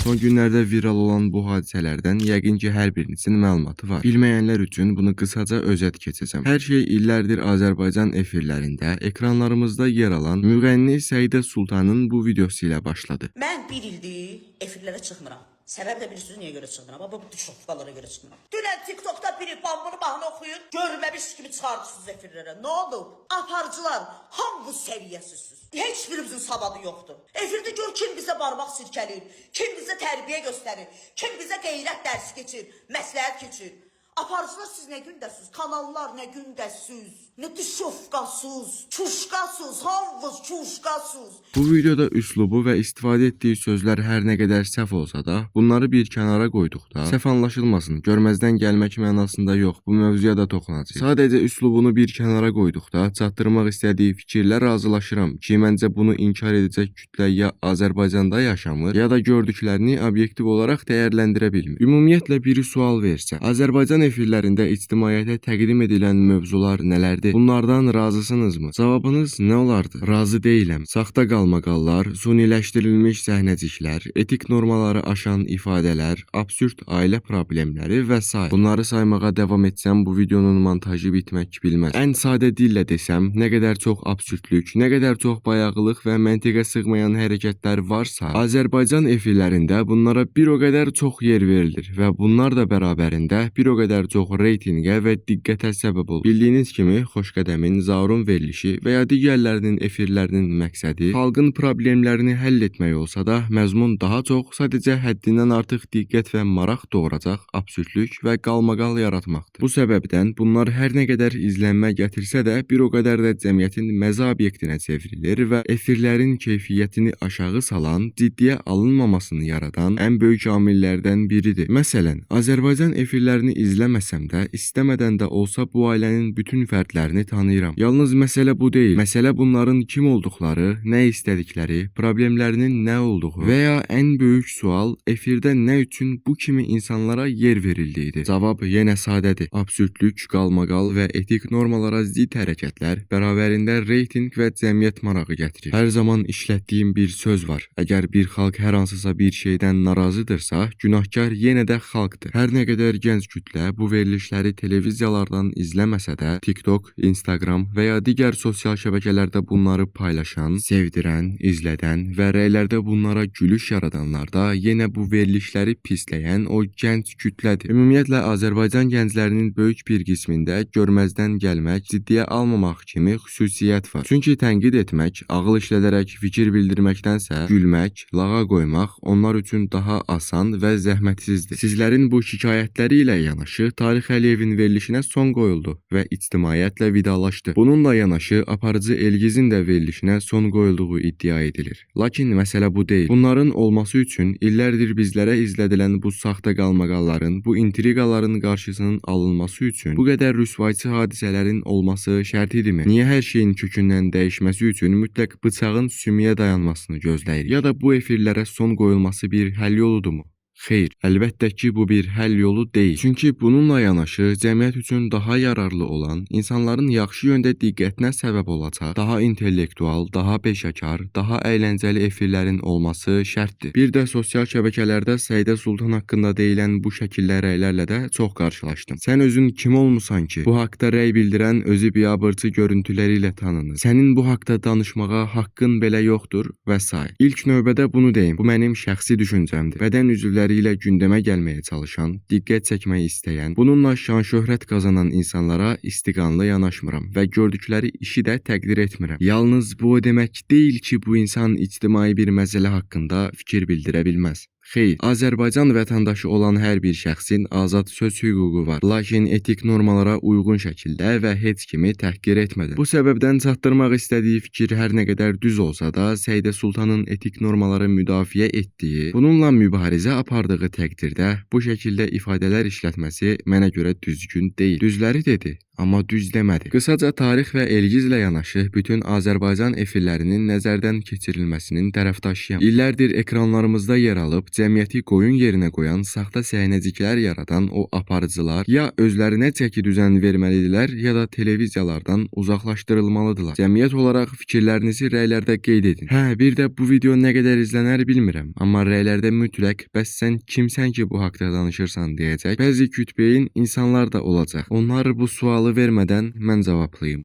Son günlərdə viral olan bu hadisələrdən yəqin ki, hər birinizin məlumatı var. Bilməyənlər üçün bunu qısaca özət keçəcəm. Hər şey illərdir Azərbaycan efirlərində, ekranlarımızda yer alan müğənni Səidə Sultanın bu videosu ilə başladı. Mən bir ildir efirlərə çıxmıram. Səbəb də bilirsiniz niyə görə çıxmıram? Amma bu düşofkalara görə çıxmıram. Dünən TikTokda biri bambını mahnı oxuyur, görməmiş kimi çıxardırsınız efirlərə. Nə oldu? Aparıcılar, hamınız səviyyəsizsiniz. Heç birimizin savadı yoxdur. Efirdə gör kim bizə barmaq sirkəliyir, kim bizə tərbiyə göstərir, kim bizə qeyrət dərsi keçir, məsləhət keçir. Aparıcılar siz nə gündəsiz, kanallar nə gündəsiz, nə düşofkasız, çuşkasız, hamınız çuşkasız. Bu videoda üslubu və istifadə etdiyi sözlər hər nə qədər səhv olsa da, bunları bir kənara qoyduqda, səhv anlaşılmasın, görməzdən gəlmək mənasında yox, bu mövzuya da toxunacaq. Sadəcə üslubunu bir kənara qoyduqda, çatdırmaq istədiyi fikirlə razılaşıram ki, məncə bunu inkar edəcək kütlə ya Azərbaycanda yaşamır, ya da gördüklərini obyektiv olaraq dəyərləndirə bilmir. Ümumiyyətlə biri sual versə, Azərbaycan efirlərində ictimaiyyətə təqdim edilən mövzular nələrdir? Bunlardan razısınızmı? Cavabınız nə olardı? Razı deyiləm. Saxta qalmaqallar, suniləşdirilmiş səhnəciklər, etik normaları aşan ifadələr, absurd ailə problemləri və s. Bunları saymağa davam etsəm bu videonun montajı bitmək bilməz. Ən sadə dillə desəm, nə qədər çox absurdlük, nə qədər çox bayağılıq və məntiqə sığmayan hərəkətlər varsa, Azərbaycan efirlərində bunlara bir o qədər çox yer verilir və bunlar da bərabərində bir o qədər çox reytinqə və diqqətə səbəb olur. Bildiyiniz kimi Xoşqədəmin, Zaurun verilişi və ya digərlərinin efirlərinin məqsədi xalqın problemlərini həll etmək olsa da, məzmun daha çox sadəcə həddindən artıq diqqət və maraq doğuracaq absurdlük və qalmaqal yaratmaqdır. Bu səbəbdən bunlar hər nə qədər izlənmə gətirsə də, bir o qədər də cəmiyyətin məzə obyektinə çevrilir və efirlərin keyfiyyətini aşağı salan, ciddiyə alınmamasını yaradan ən böyük amillərdən biridir. Məsələn, Azərbaycan efirlərini izləməsəm də, istəmədən də olsa bu ailənin bütün fərdlərini tanıyıram. Yalnız məsələ bu deyil. Məsələ bunların kim olduqları, nə istədikləri, problemlərinin nə olduğu və ya ən böyük sual, efirdə nə üçün bu kimi insanlara yer verildiyidir. Cavab yenə sadədir. Absurdlük, qalmaqal və etik normalara zidd hərəkətlər bərabərində reytinq və cəmiyyət marağı gətirir. Hər zaman işlətdiyim bir söz var. Əgər bir xalq hər hansısa bir şeydən narazıdırsa, günahkar yenə də xalqdır. Hər nə qədər gənc kütlə bu verilişləri televiziyalardan izləməsə də, TikTok, Instagram və ya digər sosial şəbəkələrdə bunları paylaşan, sevdirən, izlədən və rəylərdə bunlara gülüş yaradanlar da yenə bu verilişləri pisləyən o gənc kütlədir. Ümumiyyətlə, Azərbaycan gənclərinin böyük bir qismində görməzdən gəlmək, ciddiyə almamaq kimi xüsusiyyət var. Çünki tənqid etmək, ağıl işlədərək fikir bildirməkdənsə, gülmək, lağa qoymaq onlar üçün daha asan və zəhmətsizdir. Sizlərin bu şikayətləri ilə yanaşı, Tarix Əliyevin verilişinə son qoyuldu və ictimaiyyətlə vidalaşdı. Bununla yanaşı, aparıcı Elgizin də verilişinə son qoyulduğu iddia edilir. Lakin məsələ bu deyil. Bunların olması üçün illərdir bizlərə izlədilən bu saxta qalmaqalların, bu intriqaların qarşısının alınması üçün bu qədər rüsvayçı hadisələrin olması şərt idimi? Niyə hər şeyin kökündən dəyişməsi üçün mütləq bıçağın sümüyə dayanmasını gözləyir? Ya da bu efirlərə son qoyulması bir həll yoludurmu? Xeyr, əlbəttə ki, bu bir həll yolu deyil. Çünki bununla yanaşı, cəmiyyət üçün daha yararlı olan, insanların yaxşı yöndə diqqətinə səbəb olacaq, daha intellektual, daha peşəkar, daha əyləncəli efirlərin olması şərtdir. Bir də sosial şəbəkələrdə Səidə Sultan haqqında deyilən bu şəkildə rəylərlə də çox qarşılaşdım. Sən özün kim olmusan ki, bu haqda rəy bildirən özü biabırçı görüntüləri ilə tanınır. Sənin bu haqda danışmağa haqqın belə yoxdur və s. İlk növbədə bunu deyim, bu mənim şəxsi düşüncəmdir. Bədən üzvləri ilə gündəmə gəlməyə çalışan, diqqət çəkmək istəyən, bununla şan-şöhrət qazanan insanlara istiqanlı yanaşmıram və gördükləri işi də təqdir etmirəm. Yalnız bu o demək deyil ki, bu insan ictimai bir məsələ haqqında fikir bildirə bilməz. Xeyr, Azərbaycan vətəndaşı olan hər bir şəxsin azad söz hüququ var, lakin etik normalara uyğun şəkildə və heç kimi təhqir etmədən. Bu səbəbdən çatdırmaq istədiyi fikir hər nə qədər düz olsa da, Səidə Sultanın etik normaları müdafiə etdiyi, bununla mübarizə apardığı apardığı təqdirdə bu şəkildə ifadələr işlətməsi mənə görə düzgün deyil. Düzləri dedi, amma düz demədi. Qısaca tarix və elgizlə yanaşı bütün Azərbaycan efirlərinin nəzərdən keçirilməsinin tərəfdaşıyam. İllərdir ekranlarımızda yer alıb cəmiyyəti qoyun yerinə qoyan saxta səhnəciklər yaradan o aparıcılar ya özlərinə çəki düzən verməlidirlər, ya da televiziyalardan uzaqlaşdırılmalıdırlar. Cəmiyyət olaraq fikirlərinizi rəylərdə qeyd edin. Hə, bir də bu video nə qədər izlənər bilmirəm, amma rəylərdə mütləq bəs sən kimsən ki bu haqda danışırsan deyəcək bəzi kütbeyin insanlar da olacaq. Onlar bu sualı vermədən mən cavablayım.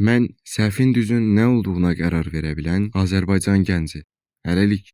Mən səhvin düzün nə olduğuna qərar verə bilən Azərbaycan gənci. Hələlik.